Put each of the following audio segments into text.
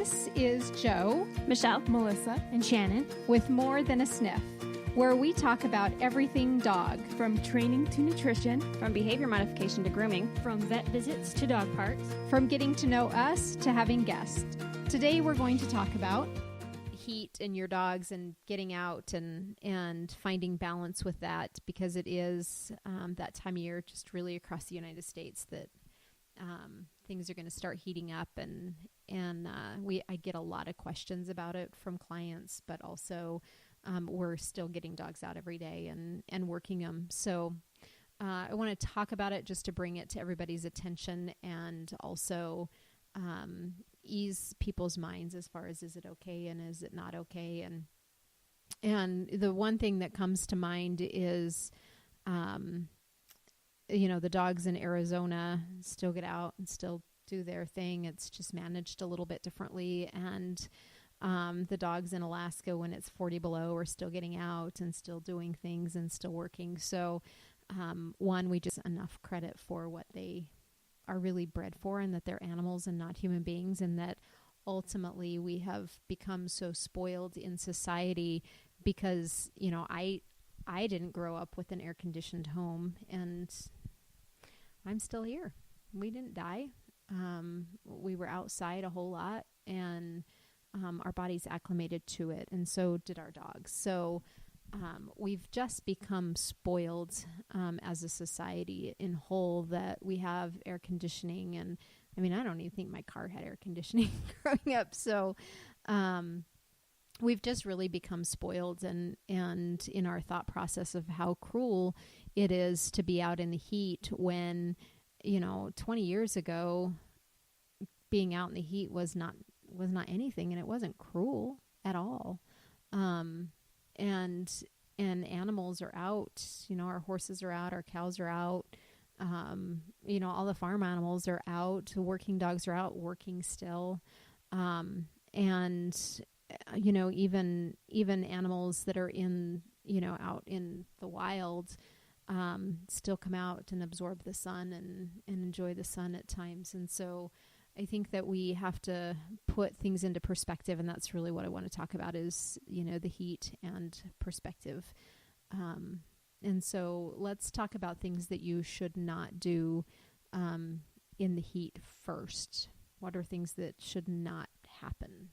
This is Joe, Michelle, Melissa, and Shannon with More Than a Sniff, where we talk about everything dog. from training to nutrition, from behavior modification to grooming. From vet visits to dog parks. From getting to know us to having guests. Today we're going to talk about heat in your dogs and getting out and finding balance with that, because it is that time of year just really across the United States that things are going to start heating up, and I get a lot of questions about it from clients, but also we're still getting dogs out every day and working them. So I want to talk about it just to bring it to everybody's attention, and also ease people's minds as far as, is it okay and is it not okay? And the one thing that comes to mind is, the dogs in Arizona still get out and still do their thing. It's just managed a little bit differently. And the dogs in Alaska, when it's 40 below, are still getting out and still doing things and still working. So we just enough credit for what they are really bred for, and that they're animals and not human beings, and that ultimately we have become so spoiled in society because, I didn't grow up with an air-conditioned home, and I'm still here. We didn't die. We were outside a whole lot, and our bodies acclimated to it, and so did our dogs. So we've just become spoiled as a society in whole, that we have air conditioning. And I mean, I don't even think my car had air conditioning growing up. So we've just really become spoiled, and in our thought process of how cruel it is to be out in the heat when, 20 years ago, being out in the heat was not anything, and it wasn't cruel at all. And animals are out, our horses are out, our cows are out, all the farm animals are out, the working dogs are out working still. Even animals that are in, out in the wild, still come out and absorb the sun and enjoy the sun at times. And so I think that we have to put things into perspective, and that's really what I want to talk about is, the heat and perspective. And so let's talk about things that you should not do in the heat first. What are things that should not happen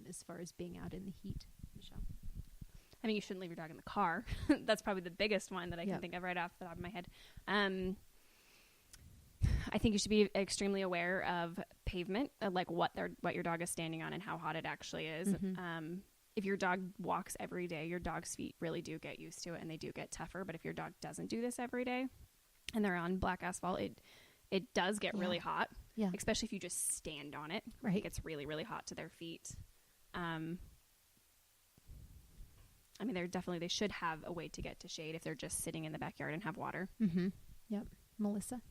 as far as being out in the heat, Michelle? I mean, you shouldn't leave your dog in the car. That's probably the biggest one that I can think of right off the top of my head. I think you should be extremely aware of pavement, like what your dog is standing on and how hot it actually is. Mm-hmm. If your dog walks every day, your dog's feet really do get used to it, and they do get tougher. But if your dog doesn't do this every day and they're on black asphalt, it does get really hot, especially if you just stand on it. Right. It gets really, really hot to their feet. They should have a way to get to shade if they're just sitting in the backyard and have water. Mm-hmm. Yep. Melissa?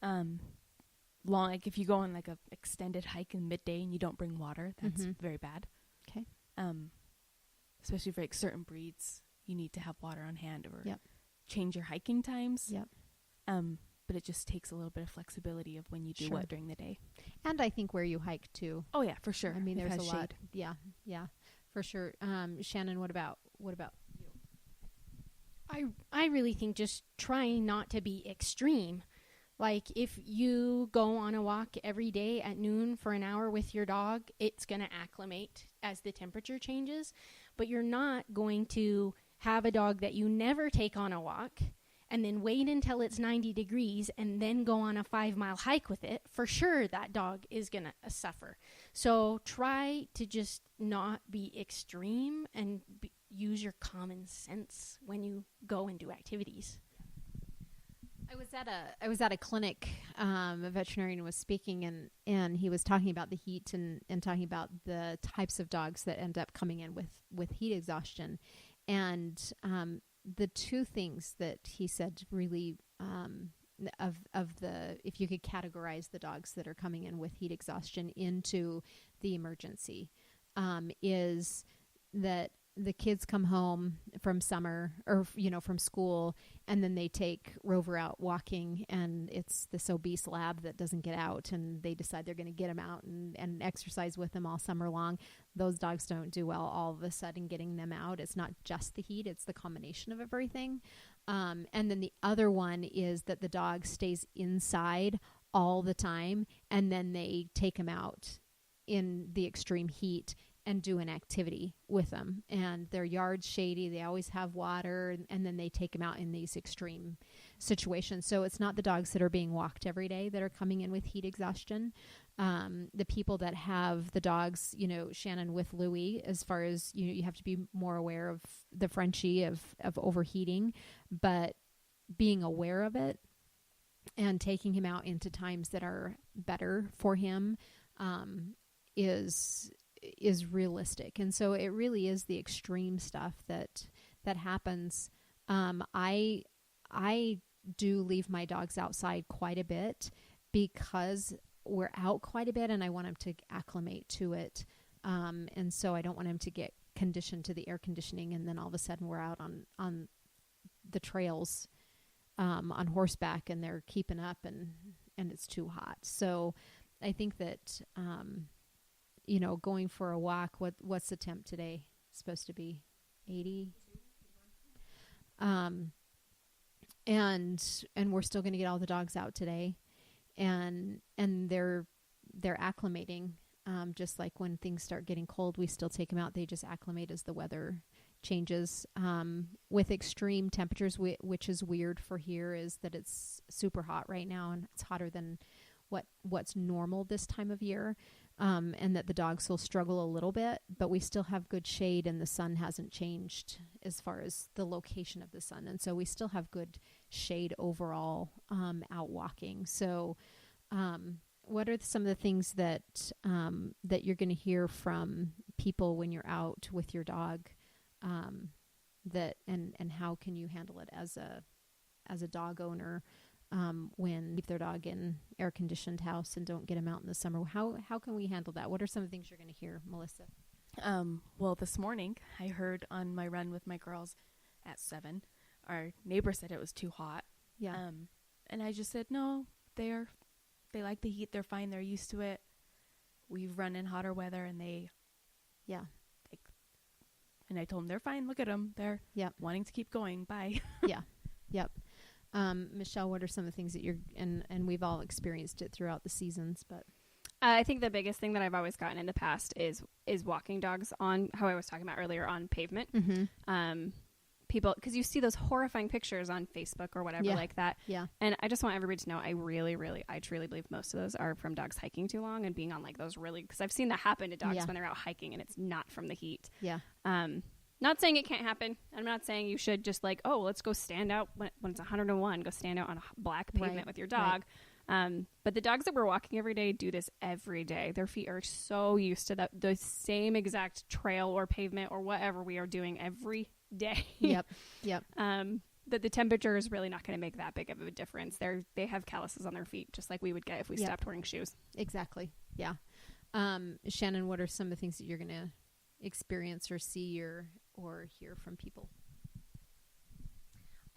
If you go on like a extended hike in midday and you don't bring water, that's very bad. Okay. Especially for like certain breeds, you need to have water on hand, or Yep. change your hiking times. Yep. But it just takes a little bit of flexibility of when you do what during the day. And I think where you hike too. Oh yeah, for sure. I mean, there's a lot. Shade. Yeah, for sure. Shannon, what about you? I really think just trying not to be extreme. Like if you go on a walk every day at noon for an hour with your dog, it's going to acclimate as the temperature changes. But you're not going to have a dog that you never take on a walk and then wait until it's 90 degrees and then go on a 5-mile hike with it. For sure, that dog is going to suffer. So try to just not be extreme and use your common sense when you go and do activities. I was at a clinic. A veterinarian was speaking, and he was talking about the heat and talking about the types of dogs that end up coming in with heat exhaustion. And the two things that he said really if you could categorize the dogs that are coming in with heat exhaustion into the emergency, is that the kids come home from summer or, from school, and then they take Rover out walking, and it's this obese lab that doesn't get out, and they decide they're going to get him out and exercise with him all summer long. Those dogs don't do well all of a sudden getting them out. It's not just the heat, it's the combination of everything. And then the other one is that the dog stays inside all the time, and then they take him out in the extreme heat and do an activity with them, and their yard's shady, they always have water, and then they take them out in these extreme situations. So it's not the dogs that are being walked every day that are coming in with heat exhaustion. The people that have the dogs, Shannon with Louie, as far as you have to be more aware of the Frenchie of overheating, but being aware of it and taking him out into times that are better for him is realistic. And so it really is the extreme stuff that happens. I do leave my dogs outside quite a bit because we're out quite a bit, and I want them to acclimate to it. And so I don't want them to get conditioned to the air conditioning, and then all of a sudden we're out on the trails on horseback, and they're keeping up, and it's too hot. So I think that going for a walk, what's the temp today? It's supposed to be 80. And we're still going to get all the dogs out today, and they're acclimating. Just like when things start getting cold, we still take them out. They just acclimate as the weather changes. With extreme temperatures, which is weird for here, is that it's super hot right now, and it's hotter than what's normal this time of year. And that the dogs will struggle a little bit, but we still have good shade, and the sun hasn't changed as far as the location of the sun. And so we still have good shade overall out walking. So what are some of the things that you're going to hear from people when you're out with your dog, and how can you handle it as a dog owner? When leave their dog in air-conditioned house and don't get them out in the summer. How can we handle that? What are some of the things you're going to hear, Melissa? Well, this morning I heard on my run with my girls at 7, our neighbor said it was too hot. Yeah. And I just said, no, they like the heat. They're fine. They're used to it. We've run in hotter weather, and and I told them they're fine. Look at them. They're wanting to keep going. Bye. Yeah. Yep. Michelle, what are some of the things that and we've all experienced it throughout the seasons, but I think the biggest thing that I've always gotten in the past is walking dogs on, how I was talking about earlier, on pavement. Mm-hmm. People, because you see those horrifying pictures on Facebook or whatever like that. Yeah. And I just want everybody to know, I truly believe most of those are from dogs hiking too long and being on like those really, because I've seen that happen to dogs when they're out hiking, and it's not from the heat. Yeah. Not saying it can't happen. I'm not saying you should just like, oh, let's go stand out when it's 101, go stand out on a black pavement with your dog. Right. But the dogs that we're walking every day do this every day. Their feet are so used to the same exact trail or pavement or whatever we are doing every day. Yep. That the temperature is really not going to make that big of a difference. They have calluses on their feet, just like we would get if we stopped wearing shoes. Exactly. Yeah. Shannon, what are some of the things that you're going to experience or see or hear from people?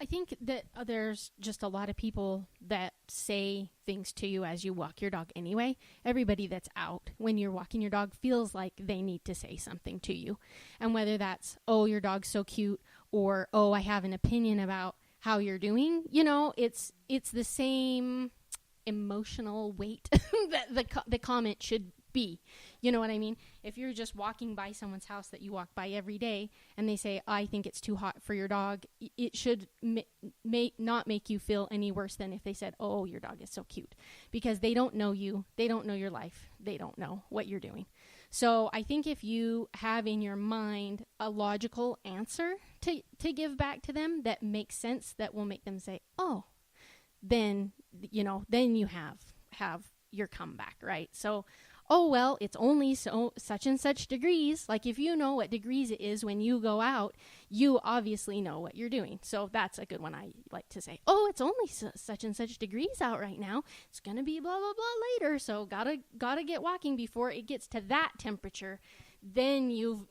I think that there's just a lot of people that say things to you as you walk your dog anyway. Everybody that's out when you're walking your dog feels like they need to say something to you. And whether that's, oh, your dog's so cute, or, oh, I have an opinion about how you're doing, it's the same emotional weight that the comment should be. You know what I mean? If you're just walking by someone's house that you walk by every day and they say, I think it's too hot for your dog, it should not make you feel any worse than if they said, oh, your dog is so cute, because they don't know you. They don't know your life. They don't know what you're doing. So I think if you have in your mind a logical answer to give back to them that makes sense, that will make them say, oh, then you have your comeback, right? So, oh, well, it's only such and such degrees. Like, if you know what degrees it is when you go out, you obviously know what you're doing. So that's a good one I like to say. Oh, it's only such and such degrees out right now. It's going to be blah, blah, blah later. So gotta get walking before it gets to that temperature. Then you've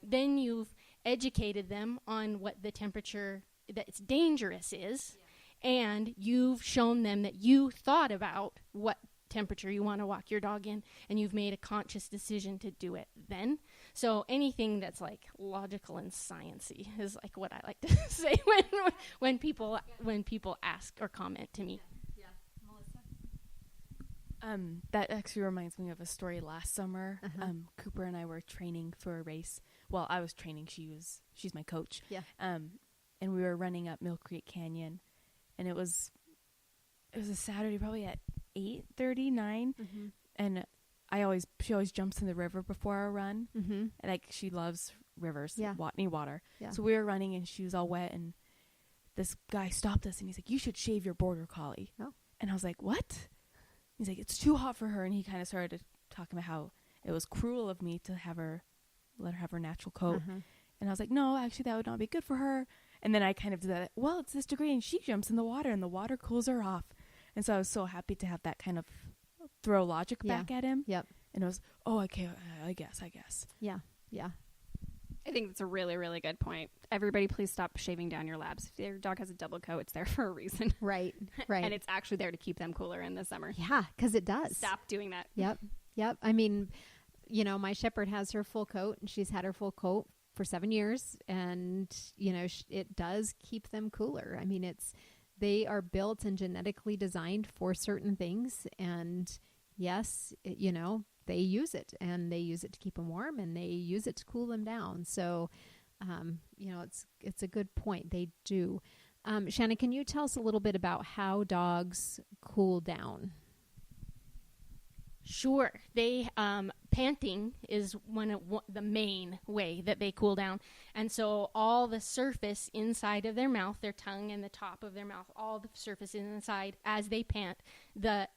educated them on what the temperature that's dangerous is, and you've shown them that you thought about what temperature you want to walk your dog in, and you've made a conscious decision to do it then. So anything that's like logical and sciencey is like what I like to say when people ask or comment to me. That actually reminds me of a story last summer. Cooper and I were training for a race. Well, I was training. She's my coach. Yeah. And we were running up Mill Creek Canyon, and it was a Saturday, probably at 8:39, and she always jumps in the river before our run. Like, she loves rivers, water. Yeah. So we were running, and she was all wet, and this guy stopped us, and he's like, "You should shave your border collie." Oh. And I was like, "What?" He's like, "It's too hot for her," and he kind of started talking about how it was cruel of me to let her have her natural coat. And I was like, "No, actually, that would not be good for her." And then I kind of did that. Well, it's this degree, and she jumps in the water, and the water cools her off. And so I was so happy to have that kind of throw logic back at him. Yep. And it was, oh, okay, I guess. Yeah. Yeah. I think that's a really, really good point. Everybody, please stop shaving down your labs. If your dog has a double coat, it's there for a reason. Right. Right. And it's actually there to keep them cooler in the summer. Yeah, because it does. Stop doing that. Yep. I mean, my Shepherd has her full coat, and she's had her full coat for 7 years, and it does keep them cooler. I mean, they are built and genetically designed for certain things, and yes, they use it, and they use it to keep them warm, and they use it to cool them down. So, it's a good point. They do. Shannon, can you tell us a little bit about how dogs cool down? Sure. They panting is the main way that they cool down. And so all the surface inside of their mouth, their tongue and the top of their mouth, all the surface inside, as they pant, the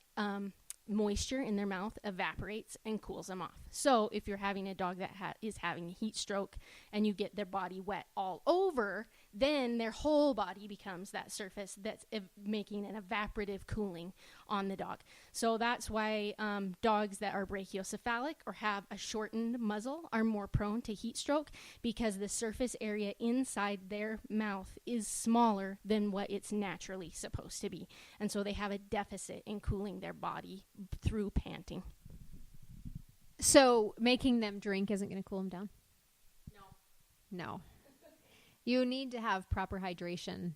moisture in their mouth evaporates and cools them off. So if you're having a dog that is having a heat stroke and you get their body wet all over, then their whole body becomes that surface that's making an evaporative cooling on the dog. So that's why dogs that are brachiocephalic or have a shortened muzzle are more prone to heat stroke, because the surface area inside their mouth is smaller than what it's naturally supposed to be. And so they have a deficit in cooling their body through panting. So making them drink isn't going to cool them down? No. You need to have proper hydration,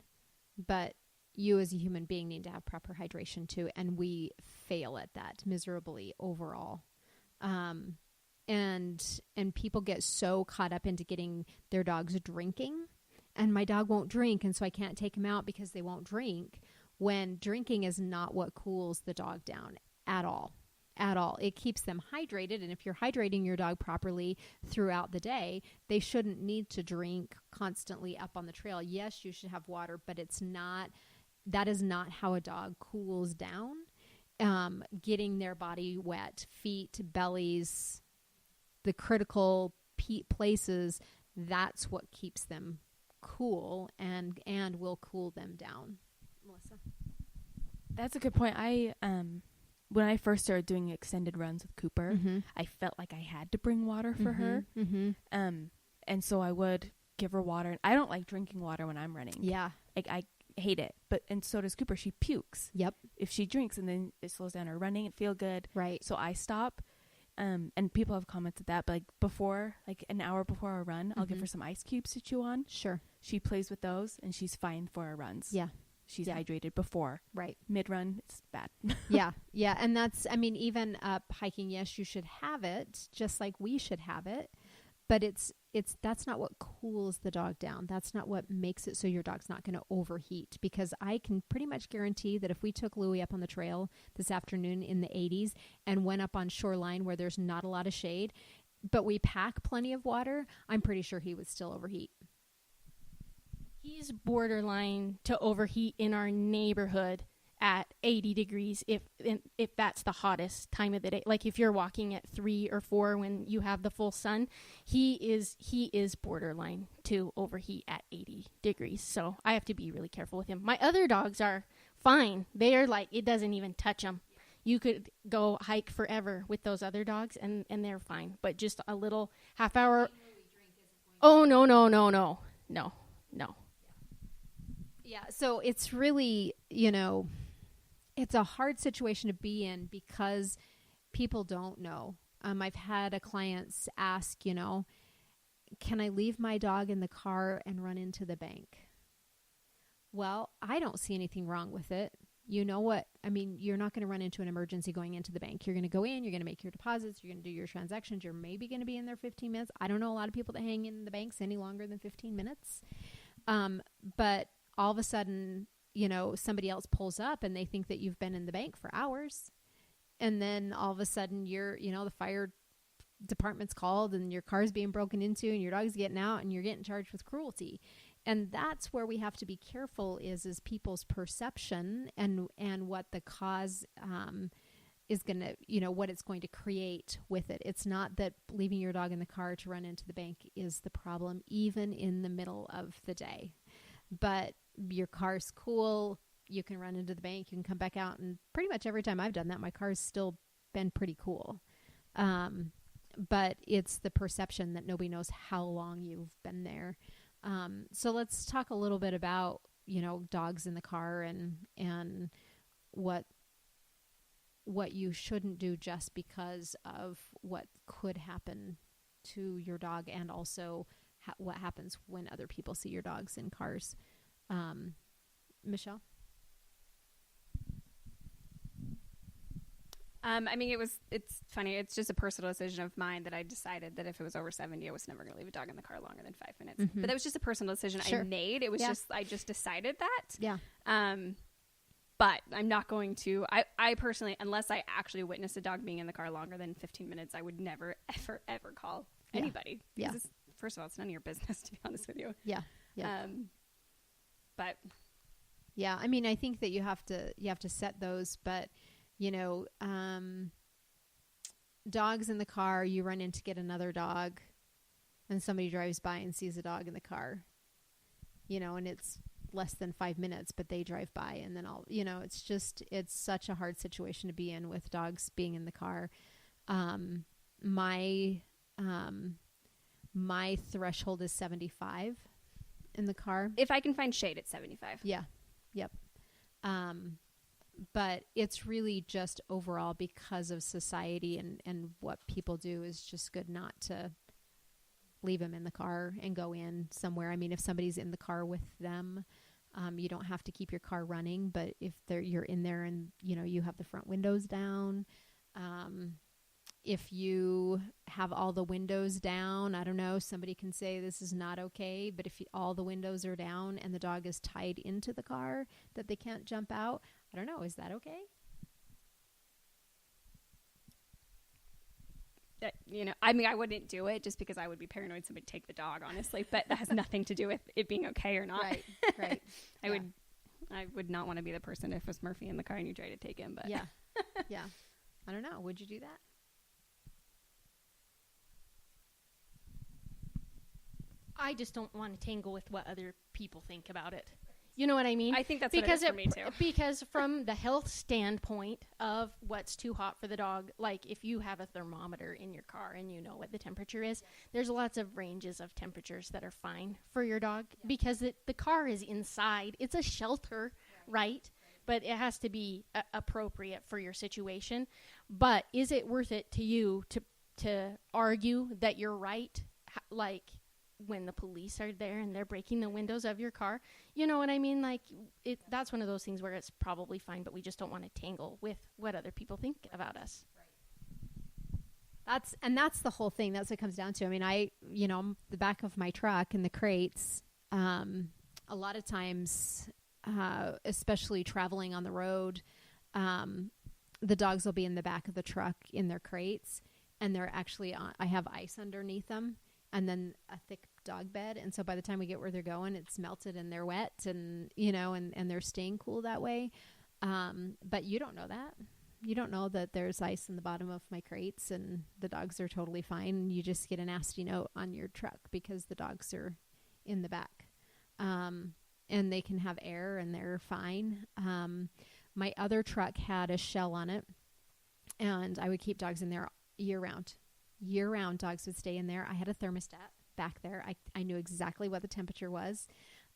but you as a human being need to have proper hydration too, and we fail at that miserably overall. And people get so caught up into getting their dogs drinking, and my dog won't drink, and so I can't take him out because they won't drink, when drinking is not what cools the dog down at all. It keeps them hydrated, and if you're hydrating your dog properly throughout the day, they shouldn't need to drink constantly up on the trail. Yes, you should have water, but that is not how a dog cools down. Getting their body wet, feet, bellies, the critical places, that's what keeps them cool and will cool them down. Melissa? That's a good point. When I first started doing extended runs with Cooper, I felt like I had to bring water for her. And so I would give her water. And I don't like drinking water when I'm running. Yeah. Like, I hate it. And so does Cooper. She pukes. Yep. If she drinks, and then it slows down her running and feel good. Right. So I stop. And people have commented that, but like an hour before our run, I'll give her some ice cubes to chew on. Sure. She plays with those, and she's fine for our runs. Yeah. She's hydrated before. Right. Mid-run, it's bad. Yeah. And even up hiking, yes, you should have it, just like we should have it. But that's not what cools the dog down. That's not what makes it so your dog's not going to overheat. Because I can pretty much guarantee that if we took Louie up on the trail this afternoon in the 80s and went up on shoreline where there's not a lot of shade, but we pack plenty of water, I'm pretty sure he would still overheat. He's borderline to overheat in our neighborhood at 80 degrees if that's the hottest time of the day. Like if you're walking at 3 or 4 when you have the full sun, he is borderline to overheat at 80 degrees. So I have to be really careful with him. My other dogs are fine. They are like, it doesn't even touch them. You could go hike forever with those other dogs and they're fine. But just a little half hour. Oh, no, no, no, no, no, no. Yeah. So it's really, you know, it's a hard situation to be in because people don't know. I've had a client ask, you know, can I leave my dog in the car and run into the bank? Well, I don't see anything wrong with it. You know what? I mean, you're not going to run into an emergency going into the bank. You're going to go in, you're going to make your deposits, you're going to do your transactions. You're maybe going to be in there 15 minutes. I don't know a lot of people that hang in the banks any longer than 15 minutes. But all of a sudden, you know, somebody else pulls up and they think that you've been in the bank for hours. And then all of a sudden the fire department's called and your car's being broken into and your dog's getting out and you're getting charged with cruelty. And that's where we have to be careful is people's perception and what the cause is going to, you know, what it's going to create with it. It's not that leaving your dog in the car to run into the bank is the problem, even in the middle of the day. But your car's cool. You can run into the bank. You can come back out. And pretty much every time I've done that, my car's still been pretty cool. But it's the perception that nobody knows how long you've been there. So let's talk a little bit about, you know, dogs in the car and what you shouldn't do just because of what could happen to your dog, and also what happens when other people see your dogs in cars. Michelle? I mean, it's funny. It's just a personal decision of mine that I decided that if it was over 70, I was never going to leave a dog in the car longer than 5 minutes. Mm-hmm. But that was just a personal decision I made. It was I just decided that. Yeah. But I'm not going to, I personally, unless I actually witnessed a dog being in the car longer than 15 minutes, I would never, ever, ever call anybody. Yeah. First of all, it's none of your business, to be honest with you. Yeah. Yeah. But yeah, I mean, I think that you have to set those, but you know, dogs in the car, you run in to get another dog and somebody drives by and sees a dog in the car, you know, and it's less than 5 minutes, but they drive by and then it's such a hard situation to be in with dogs being in the car. My threshold is 75 in the car. If I can find shade, it's 75. Yeah. Yep. But it's really just overall because of society and what people do is just good not to leave them in the car and go in somewhere. I mean, if somebody's in the car with them, you don't have to keep your car running, but if you're in there and, you know, you have the front windows down, if you have all the windows down, I don't know, somebody can say this is not okay, but if all the windows are down and the dog is tied into the car that they can't jump out, I don't know, is that okay? You know, I mean, I wouldn't do it just because I would be paranoid somebody would take the dog, honestly, but that has nothing to do with it being okay or not. Right. I would not want to be the person if it was Murphy in the car and you try to take him, but yeah. I don't know. Would you do that? I just don't want to tangle with what other people think about it. You know what I mean? I think that's because what it is for me too. Because from the health standpoint of what's too hot for the dog, like if you have a thermometer in your car and you know what the temperature is, there's lots of ranges of temperatures that are fine for your dog because the car is inside. It's a shelter, right? But it has to be appropriate for your situation. But is it worth it to you to argue that you're right? Like when the police are there and they're breaking the windows of your car, you know what I mean? Like that's one of those things where it's probably fine, but we just don't want to tangle with what other people think about us. Right. That's the whole thing. That's what it comes down to. I mean, the back of my truck and the crates, a lot of times, especially traveling on the road, the dogs will be in the back of the truck in their crates and they're actually I have ice underneath them. And then a thick dog bed. And so by the time we get where they're going, it's melted and they're wet and, you know, and they're staying cool that way. But you don't know that. You don't know that there's ice in the bottom of my crates and the dogs are totally fine. You just get a nasty note on your truck because the dogs are in the back. And they can have air and they're fine. My other truck had a shell on it and I would keep dogs in there year round. Year-round, dogs would stay in there. I had a thermostat back there. I knew exactly what the temperature was.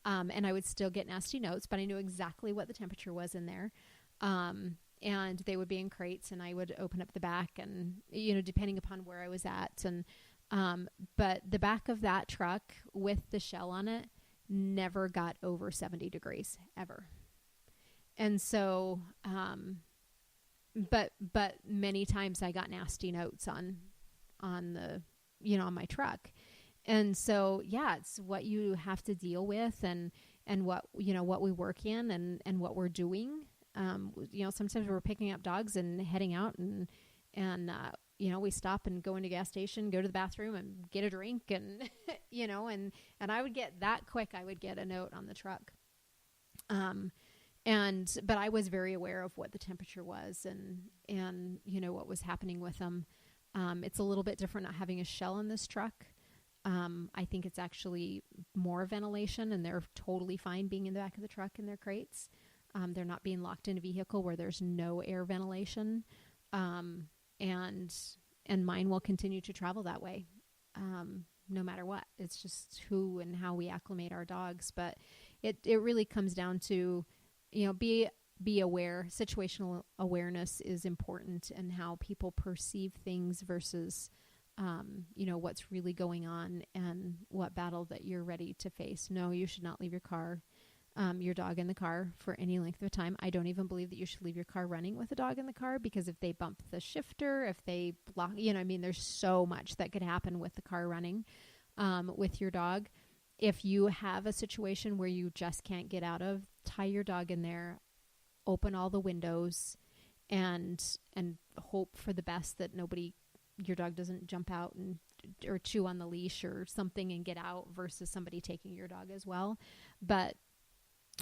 And I would still get nasty notes, but I knew exactly what the temperature was in there. And they would be in crates, and I would open up the back, and, you know, depending upon where I was at. And, but the back of that truck with the shell on it never got over 70 degrees ever. And so, but many times I got nasty notes on the, you know, on my truck. And so, yeah, it's what you have to deal with, and what, you know, what we work in, and what we're doing. You know, sometimes we're picking up dogs and heading out, and you know, we stop and go into a gas station, go to the bathroom and get a drink, and, you know, and I would get that quick. I would get a note on the truck. But I was very aware of what the temperature was, and, you know, what was happening with them. It's a little bit different not having a shell in this truck. I think it's actually more ventilation, and they're totally fine being in the back of the truck in their crates. They're not being locked in a vehicle where there's no air ventilation. And mine will continue to travel that way, no matter what. It's just who and how we acclimate our dogs. But it really comes down to, you know, be aware. Situational awareness is important, and how people perceive things versus, you know, what's really going on and what battle that you're ready to face. No, you should not leave your dog in the car for any length of time. I don't even believe that you should leave your car running with a dog in the car, because if they bump the shifter, if they block, you know, I mean, there's so much that could happen with the car running, with your dog. If you have a situation where you just can't get out of, tie your dog in there, open all the windows, and hope for the best that your dog doesn't jump out or chew on the leash or something and get out, versus somebody taking your dog as well. But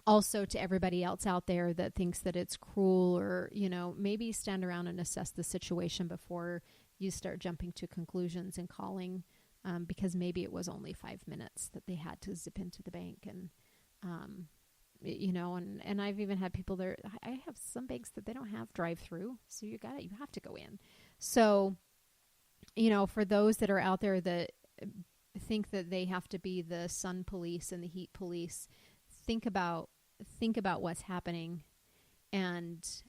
also, to everybody else out there that thinks that it's cruel, or, you know, maybe stand around and assess the situation before you start jumping to conclusions and calling, because maybe it was only 5 minutes that they had to zip into the bank. And, you know, and I've even had people there. I have some banks that they don't have drive-through, so you have to go in. So, you know, for those that are out there that think that they have to be the sun police and the heat police, think about what's happening, and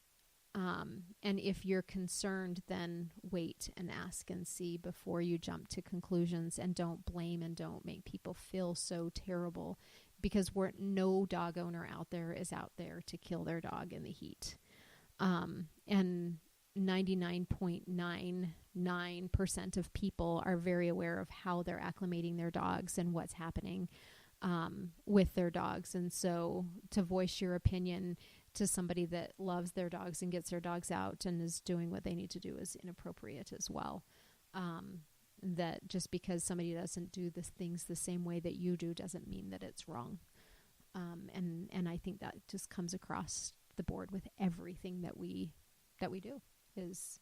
if you're concerned, then wait and ask and see before you jump to conclusions, and don't blame and don't make people feel so terrible, because no dog owner out there is out there to kill their dog in the heat. And 99.99% of people are very aware of how they're acclimating their dogs and what's happening with their dogs. And so to voice your opinion to somebody that loves their dogs and gets their dogs out and is doing what they need to do is inappropriate as well. That just because somebody doesn't do the things the same way that you do doesn't mean that it's wrong. And I think that just comes across the board with everything that we do, is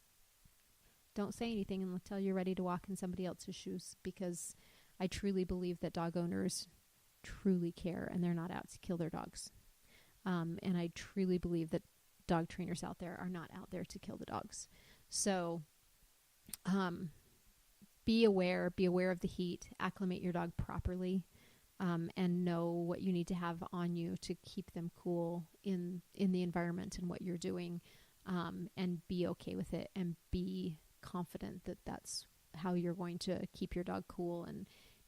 don't say anything until you're ready to walk in somebody else's shoes, because I truly believe that dog owners truly care, and they're not out to kill their dogs. And I truly believe that dog trainers out there are not out there to kill the dogs. So, be aware of the heat, acclimate your dog properly, and know what you need to have on you to keep them cool in the environment and what you're doing, and be okay with it, and be confident that that's how you're going to keep your dog cool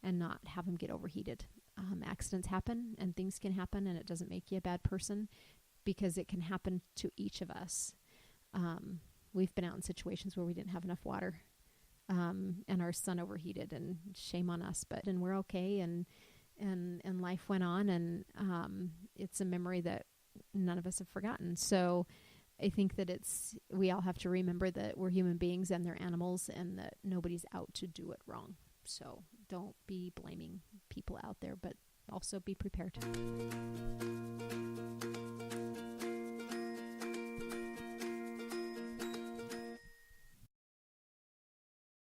and not have them get overheated. Accidents happen, and things can happen, and it doesn't make you a bad person, because it can happen to each of us. We've been out in situations where we didn't have enough water, and our son overheated, and shame on us, and we're okay, and life went on, and it's a memory that none of us have forgotten. So I think that we all have to remember that we're human beings and they're animals, and that nobody's out to do it wrong. So don't be blaming people out there, but also be prepared.